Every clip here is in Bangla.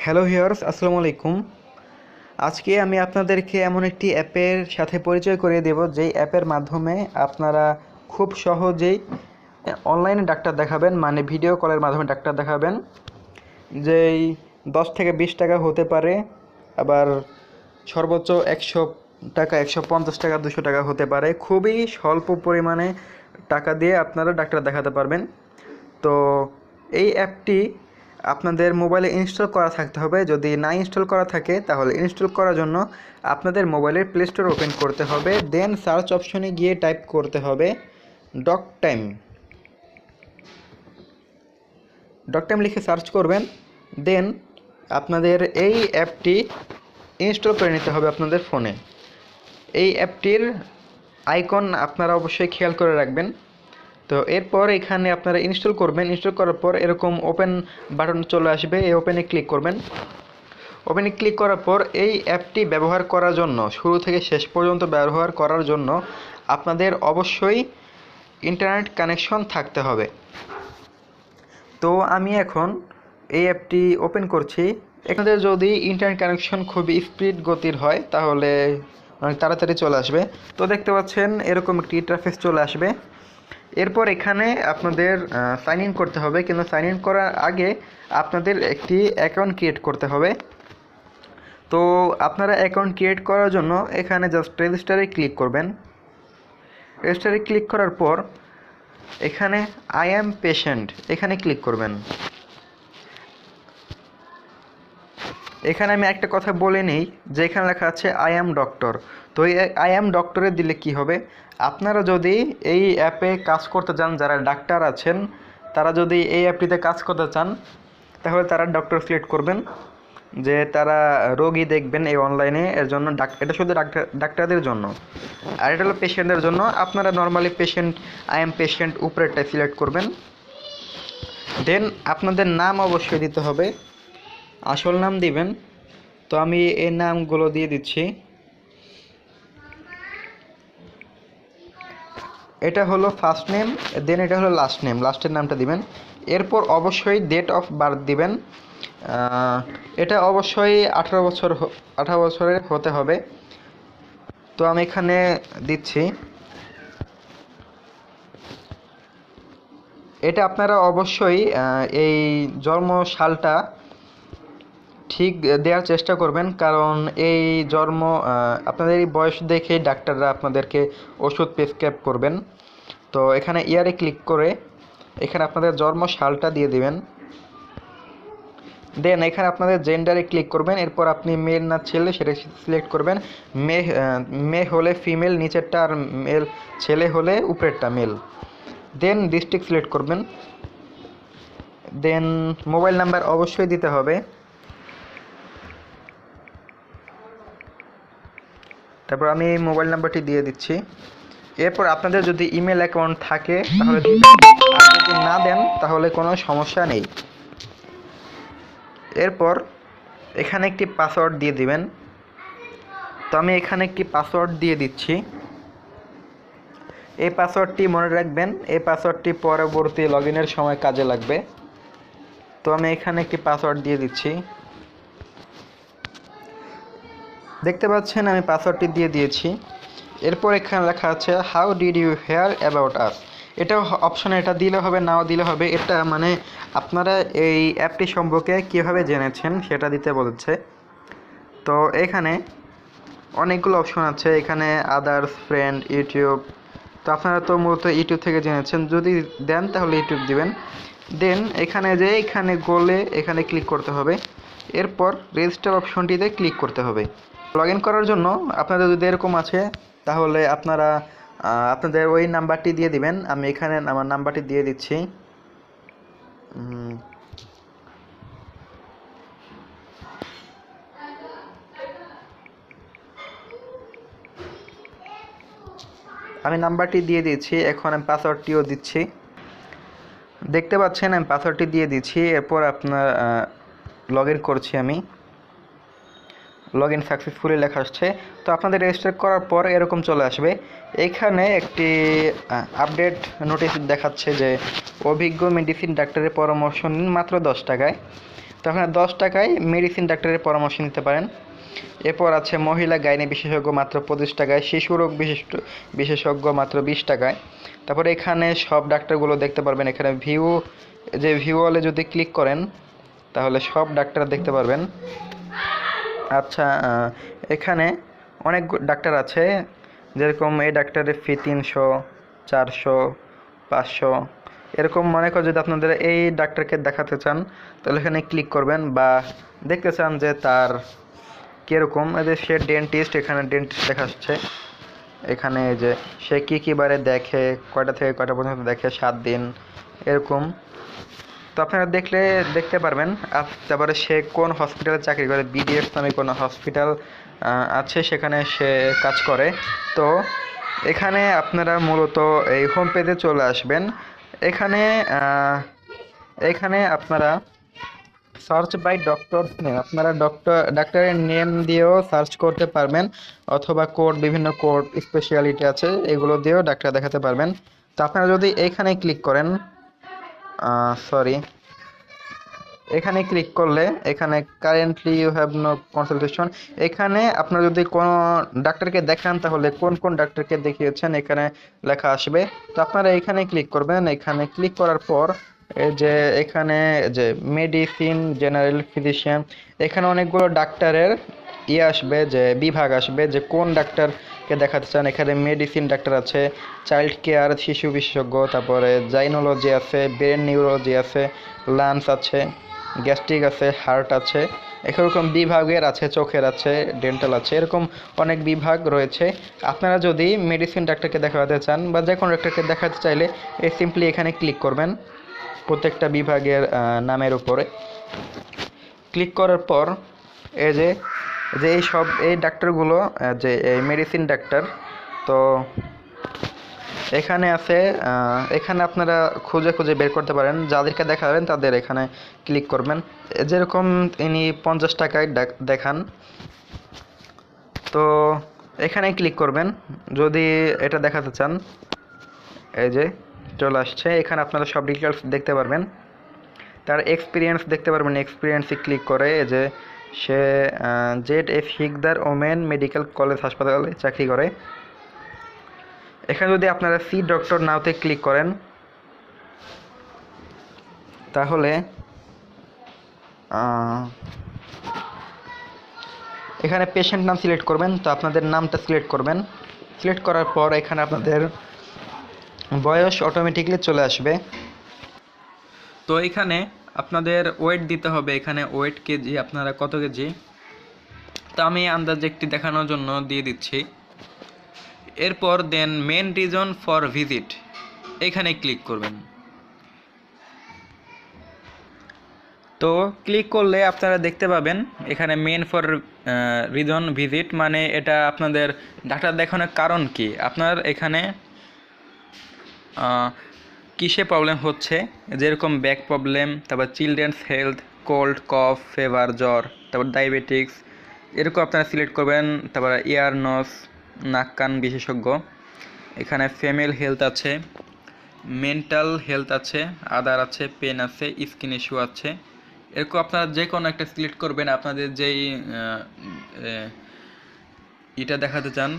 হ্যালো ভিউয়ার্স, আসসালামু আলাইকুম। আজকে আমি আপনাদেরকে এমন একটি অ্যাপের সাথে পরিচয় করিয়ে দেব যেই অ্যাপের মাধ্যমে আপনারা খুব সহজেই অনলাইনে ডাক্তার দেখাবেন, মানে ভিডিও কলের মাধ্যমে ডাক্তার দেখাবেন। যেই 10 থেকে 20 টাকা হতে পারে, আবার সর্বোচ্চ 100 টাকা, 150 টাকা, 200 টাকা হতে পারে। খুবই স্বল্প পরিমাণে টাকা দিয়ে আপনারা ডাক্তার দেখাতে পারবেন। তো এই অ্যাপটি আপনাদের মোবাইলে ইনস্টল করা থাকতে হবে। যদি না ইনস্টল করা থাকে তাহলে ইনস্টল করার জন্য আপনাদের মোবাইলের প্লে স্টোর ওপেন করতে হবে, দেন সার্চ অপশনে গিয়ে টাইপ করতে হবে ডক টাইম। ডক টাইম লিখে সার্চ করবেন, দেন আপনাদের এই অ্যাপটি ইনস্টল করে নিতে হবে আপনাদের ফোনে। এই অ্যাপটির আইকন আপনারা অবশ্যই খেয়াল করে রাখবেন। তো এরপর এখানে আপনারা ইনস্টল করবেন। ইনস্টল করার পর এরকম ওপেন বাটন চলে আসবে, এই ওপেনে ক্লিক করবেন। ওপেনে ক্লিক করার পর এই অ্যাপটি ব্যবহার করার জন্য, শুরু থেকে শেষ পর্যন্ত ব্যবহার করার জন্য আপনাদের অবশ্যই ইন্টারনেট কানেকশন থাকতে হবে। তো আমি এখন এই অ্যাপটি ওপেন করছি। এখানে যদি ইন্টারনেট কানেকশন খুবই স্পিড গতির হয় তাহলে অনেক তাড়াতাড়ি চলে আসবে। তো দেখতে পাচ্ছেন এরকম একটি ইন্টারফেস চলে আসবে। এরপর এখানে আপনাদের সাইন ইন করতে হবে, কিন্তু সাইন ইন করার আগে আপনাদের একটি অ্যাকাউন্ট ক্রিয়েট করতে হবে। তো আপনারা অ্যাকাউন্ট ক্রিয়েট করার জন্য এখানে জাস্ট রেজিস্টারে ক্লিক করবেন। রেজিস্টারে ক্লিক করার পর এখানে আই অ্যাম পেশেন্ট এখানে ক্লিক করবেন। এখানে আমি একটা কথা বলে নিই যে এখানে লেখা আছে আই অ্যাম ডক্টর। তো এই আই অ্যাম ডক্টরে দিলে কি হবে, আপনারা যদি এই অ্যাপে কাজ করতে চান, যারা ডাক্তার আছেন তারা যদি এই অ্যাপটিতে কাজ করতে চান তাহলে তারা ডক্টর সিলেক্ট করবেন, যে তারা রোগী দেখবেন এই অনলাইনে। এর জন্য এটা শুধু ডাক্তারদের জন্য, আর এটা হলো পেশেন্টদের জন্য। আপনারা normally patient, I am patient উপরেরটাই সিলেক্ট করবেন। দেন আপনাদের নাম অবশ্যই দিতে হবে, আসল নাম দিবেন। তো আমি এই নামগুলো দিয়ে দিচ্ছি। এটা হলো ফার্স্ট নেম, দেন এটা হলো লাস্ট নেম, লাস্টের নামটা দিবেন। এরপর অবশ্যই ডেট অফ বার্থ দিবেন। এটা অবশ্যই 18 বছরের হতে হবে। তো আমি এখানে দিচ্ছি। এটা আপনারা অবশ্যই এই জন্ম সালটা ঠিক দেওয়ার চেষ্টা করবেন, কারণ এই আপনাদের এই বয়স দেখে ডাক্তাররা আপনাদেরকে ওষুধ প্রেসক্রাইব করবেন। তো এখানে ইয়ারে ক্লিক করে এখানে আপনাদের জন্ম সালটা দিয়ে দিবেন। দেন এখানে আপনাদের জেন্ডারে ক্লিক করবেন। এরপর আপনি মেল না ছেলে সেটা সিলেক্ট করবেন। মেয়ে হলে ফিমেল নিচেরটা, আর মেল ছেলে হলে উপরেরটা মেল। দেন ডিস্ট্রিক্ট সিলেক্ট করবেন। দেন মোবাইল নাম্বার অবশ্যই দিতে হবে। তারপর আমি এই মোবাইল নাম্বারটি দিয়ে দিচ্ছি। এরপর আপনাদের যদি ইমেল অ্যাকাউন্ট থাকে তাহলে দিবেন, আর যদি না দেন তাহলে কোনো সমস্যা নেই। এরপর এখানে একটি পাসওয়ার্ড দিয়ে দিবেন। তো আমি এখানে একটি পাসওয়ার্ড দিয়ে দিচ্ছি। এই পাসওয়ার্ডটি মনে রাখবেন, এই পাসওয়ার্ডটি পরবর্তী লগইনের সময় কাজে লাগবে। তো আমি এখানে একটি পাসওয়ার্ড দিয়ে দিচ্ছি। দেখতে পাচ্ছেন আমি পাসওয়ার্ডটি দিয়ে দিয়েছি। এরপর এখানে লেখা আছে how did you hear about us. এটা অপশনে এটা দিলে হবে, নাও দিলে হবে। এটা মানে আপনারা এই অ্যাপটি সম্পর্কে কীভাবে জেনেছেন সেটা দিতে বলেছে। তো এখানে অনেকগুলো অপশন আছে, এখানে আদার্স, ফ্রেন্ড, ইউটিউব। তো আপনারা তো মূলত ইউটিউব থেকে জেনেছেন, যদি দেন তাহলে ইউটিউব দিবেন। দেন এখানে গোলে এখানে ক্লিক করতে হবে। এরপর রেজিস্টার অপশনটিতে ক্লিক করতে হবে। লগ ইন করার জন্য আপনাদের যদি এরকম আছে তাহলে আপনারা আপনাদের ওই নাম্বারটি দিয়ে দিবেন। আমি এখানে আমার নাম্বারটি দিয়ে দিচ্ছি। আমি নাম্বারটি দিয়ে দিচ্ছি। এখন আমি পাসওয়ার্ডটিও দিচ্ছি। দেখতে পাচ্ছেন আমি পাসওয়ার্ডটি দিয়ে দিচ্ছি। এরপর আপনার লগ ইন করছি আমি। লগ ইন সাকসেসফুলি লেখা আসছে। তো আপনাদের রেজিস্টার করার পর এরকম চলে আসবে। এখানে একটি আপডেট নোটিশ দেখাচ্ছে যে অভিজ্ঞ মেডিসিন ডাক্তারের পরামর্শ নিন মাত্র 10 টাকায়। তো আপনারা 10 টাকায় মেডিসিন ডাক্তারের পরামর্শ নিতে পারেন। এরপর আছে মহিলা গাইনি বিশেষজ্ঞ মাত্র 25 টাকায়, শিশু রোগ বিশেষজ্ঞ মাত্র 20 টাকায়। তারপরে এখানে সব ডাক্তারগুলো দেখতে পারবেন। এখানে ভিউ অলে যদি ক্লিক করেন তাহলে সব ডাক্তার দেখতে পারবেন। আচ্ছা, এখানে অনেক ডাক্তার আছে, যেরকম এই ডাক্তারের ফি 300, 400, 500 এরকম। মনে কর যদি আপনাদের এই ডাক্তারকে দেখাতে চান তাহলে এখানে ক্লিক করবেন, বা দেখতে চান যে তার কীরকম, যে সে ডেন্টিস্ট, এখানে ডেন্টিস্ট দেখাচ্ছে। এখানে যে সে কী বারে দেখে, কয়টা থেকে কয়টা পর্যন্ত দেখে, 7 দিন এরকম। তো আপনারা দেখতে পারবেন। তারপরে সে কোন হসপিটালে চাকরি করে, বিডিএস নামে কোনো হসপিটাল আছে, সেখানে সে কাজ করে। তো এখানে আপনারা মূলত এই হোম পেজে চলে আসবেন। এখানে আপনারা সার্চ বাই ডক্টরস নেম, আপনারা ডাক্তারের নেম দিয়েও সার্চ করতে পারবেন, অথবা বিভিন্ন কোড স্পেশালিটি আছে, এগুলো দিয়েও ডাক্তার দেখাতে পারবেন। তো আপনারা যদি এখানে ক্লিক করেন, এখানে ক্লিক করলে এখানে currently you have no consultation, এখানে আপনারা যদি কোনো ডাক্তারকে দেখান তাহলে কোন কোন ডাক্তারকে দেখিয়েছেন এখানে লেখা আসবে। তো আপনারা এখানে ক্লিক করবেন। এখানে ক্লিক করার পর এই যে এখানে যে মেডিসিন জেনারেল ফিজিশিয়ান, এখানে অনেকগুলো ডাক্তারের আসবে, যে বিভাগ আসবে, যে কোন ডাক্তারকে দেখাতে চান। এখানে মেডিসিন ডাক্তার আছে, চাইল্ড কেয়ার শিশু বিশেষজ্ঞ, তারপরে জাইনোলজি আছে, ব্রেন নিউরোলজি আছে, লাংস আছে, গ্যাস্ট্রিক আছে, হার্ট আছে, এরকম বিভাগের আছে, চোখের আছে, ডেন্টাল আছে, এরকম অনেক বিভাগ রয়েছে। আপনারা যদি মেডিসিন ডাক্তারকে দেখাতে চান বা যে কোনো ডাক্তারকে দেখাতে চাইলে সিম্পলি এখানে ক্লিক করবেন, প্রত্যেকটা বিভাগের নামের উপরে ক্লিক করার পর এই যে এই ডাক্তারগুলো, যে এই মেডিসিন ডাক্তার, তো এখানে আছে। এখানে আপনারা খুঁজে খুঁজে বের করতে পারেন, যাদেরকে দেখাবেন তাদের এখানে ক্লিক করবেন। যেরকম ইনি 50 টাকায় দেখান, তো এখানে ক্লিক করবেন যদি এটা দেখাতে চান। এই যে চলে আসছে, এখানে আপনারা সব ডিটেলস দেখতে পারবেন, তার এক্সপিরিয়েন্স দেখতে পারবেন। এক্সপিরিয়েন্সে ক্লিক করে যে সে Z Sikdar women medical college হাসপাতালে চাকরি করে। এখানে যদি আপনারা সি ডক্টর নাওতে ক্লিক করেন তাহলে এখানে পেশেন্ট নাম সিলেক্ট করবেন। তো আপনাদের নামটা সিলেক্ট করবেন। সিলেক্ট করার পর এখানে আপনাদের বয়স অটোমেটিকলি চলে আসবে। তো এখানে আপনাদের ওয়েট দিতে হবে, এখানে ওয়েট কেজি, আপনারা কত কেজি। তো আমি আন্দাজে একটি দেখানোর জন্য দিয়ে দিচ্ছি। এরপর দেন মেন রিজন ফর ভিজিট, এখানে ক্লিক করবেন। তো ক্লিক করলে আপনারা দেখতে পাবেন এখানে মেন ফর রিজন ভিজিট, মানে এটা আপনাদের ডাক্তার দেখানোর কারণ কি, আপনার এখানে কিসে প্রবলেম হচ্ছে, যেরকম ব্যাক প্রবলেম, তারপর চিলড্রেন্স হেলথ, কোল্ড, কফ, ফিভার, জ্বর, তারপর ডায়াবেটিক্স, এরকম আপনারা সিলেক্ট করবেন। তারপর ইয়ার নোজ, নাক কান বিশেষজ্ঞ, এখানে ফিমেল হেলথ আছে, মেন্টাল হেলথ আছে, আদার আছে, পেন আছে, স্কিন ইস্যু আছে, এরকম আপনারা যে কোনো একটা সিলেক্ট করবেন আপনাদের যেই এটা দেখাতে চান।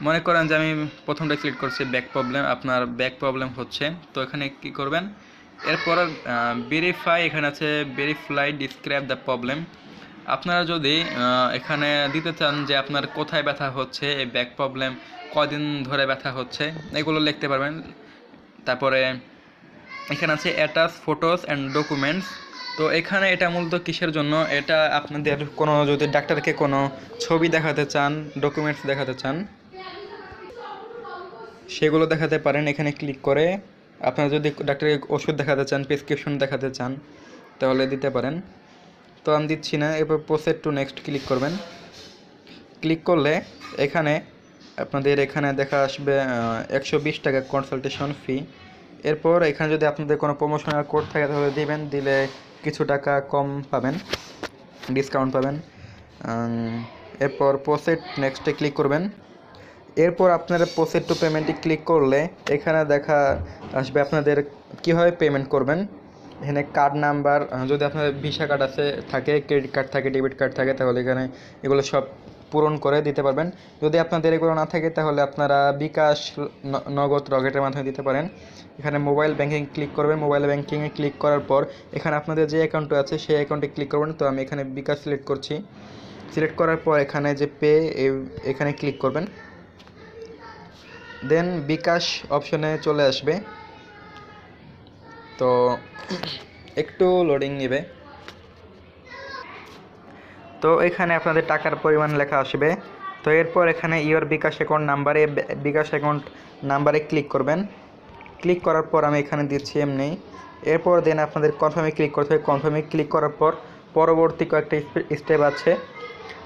মনে করেন যে আমি প্রথমটা সিলেক্ট করছি ব্যাক প্রবলেম, আপনার ব্যাক প্রবলেম হচ্ছে, তো এখানে কি করবেন। এরপর ভেরিফাই, এখানে আছে ভেরিফাই ডিসক্রাইব দ্য প্রবলেম। আপনারা যদি এখানে দিতে চান যে আপনার কোথায় ব্যথা হচ্ছে, এই ব্যাক প্রবলেম কদিন ধরে ব্যথা হচ্ছে, এগুলো লিখতে পারবেন। তারপরে এখানে আছে অ্যাটাচ ফটোস অ্যান্ড ডকুমেন্টস। তো এখানে এটা মূলত কিসের জন্য, এটা আপনাদের কোনো যদি ডাক্তারকে কোনো ছবি দেখাতে চান, ডকুমেন্টস দেখাতে চান, সেগুলো দেখাতে পারেন এখানে ক্লিক করে। আপনারা যদি ডাক্তারকে ওষুধ দেখাতে চান, প্রেসক্রিপশন দেখাতে চান, তাহলে দিতে পারেন। তো আমি দিচ্ছি না। এরপর প্রসিড টু নেক্সট ক্লিক করবেন। ক্লিক করলে এখানে আপনাদের এখানে দেখা আসবে 120 টাকা কনসালটেশন ফি। এরপর এখানে যদি আপনাদের কোনো প্রমোশনাল কোড থাকে তাহলে দিবেন, দিলে কিছু টাকা কম পাবেন, ডিসকাউন্ট পাবেন। এরপর প্রসিড নেক্সটে ক্লিক করবেন। এরপর আপনারা প্রসিড টু পেমেন্টে ক্লিক করলে এখানে দেখা আসবে আপনাদের কীভাবে পেমেন্ট করবেন। এখানে কার্ড নাম্বার, যদি আপনার ভিসা কার্ড আছে থাকে, ক্রেডিট কার্ড থাকে, ডেবিট কার্ড থাকে, তাহলে এখানে এগুলো সব পূরণ করে দিতে পারবেন। যদি আপনাদের এগুলো না থাকে তাহলে আপনারা বিকাশ, নগদ, রকেটের মাধ্যমে দিতে পারেন। এখানে মোবাইল ব্যাংকিং ক্লিক করবেন। মোবাইল ব্যাংকিংয়ে ক্লিক করার পর এখানে আপনাদের যে অ্যাকাউন্টটা আছে সেই অ্যাকাউন্টে ক্লিক করবেন। তো আমি এখানে বিকাশ সিলেক্ট করছি। সিলেক্ট করার পর এখানে যে পে, এখানে ক্লিক করবেন। দেন বিকাশ অপশনে চলে আসবে। তো একটু লোডিং নেবে। তো এখানে আপনাদের টাকার পরিমাণ লেখা আসবে। তো এরপর এখানে ইওর বিকাশ অ্যাকাউন্ট নাম্বারে, বিকাশ অ্যাকাউন্ট নাম্বারে ক্লিক করবেন। ক্লিক করার পর আমি এখানে দিচ্ছি এমনি। এরপর দেন আপনাদের কনফার্মে ক্লিক করতে হবে। কনফার্মে ক্লিক করার পর পরবর্তী কয়েকটা স্টেপ আছে,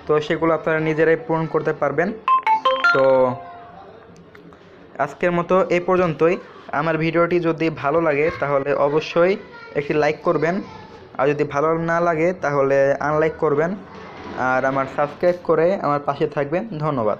তো সেগুলো আপনারা নিজেরাই পূরণ করতে পারবেন। তো আজকের মতো এই পর্যন্তই। আমার ভিডিওটি যদি ভালো লাগে তাহলে অবশ্যই একটি লাইক করবেন, আর যদি ভালো না লাগে তাহলে আনলাইক করবেন, আর আমার সাবস্ক্রাইব করে আমার পাশে থাকবেন। ধন্যবাদ।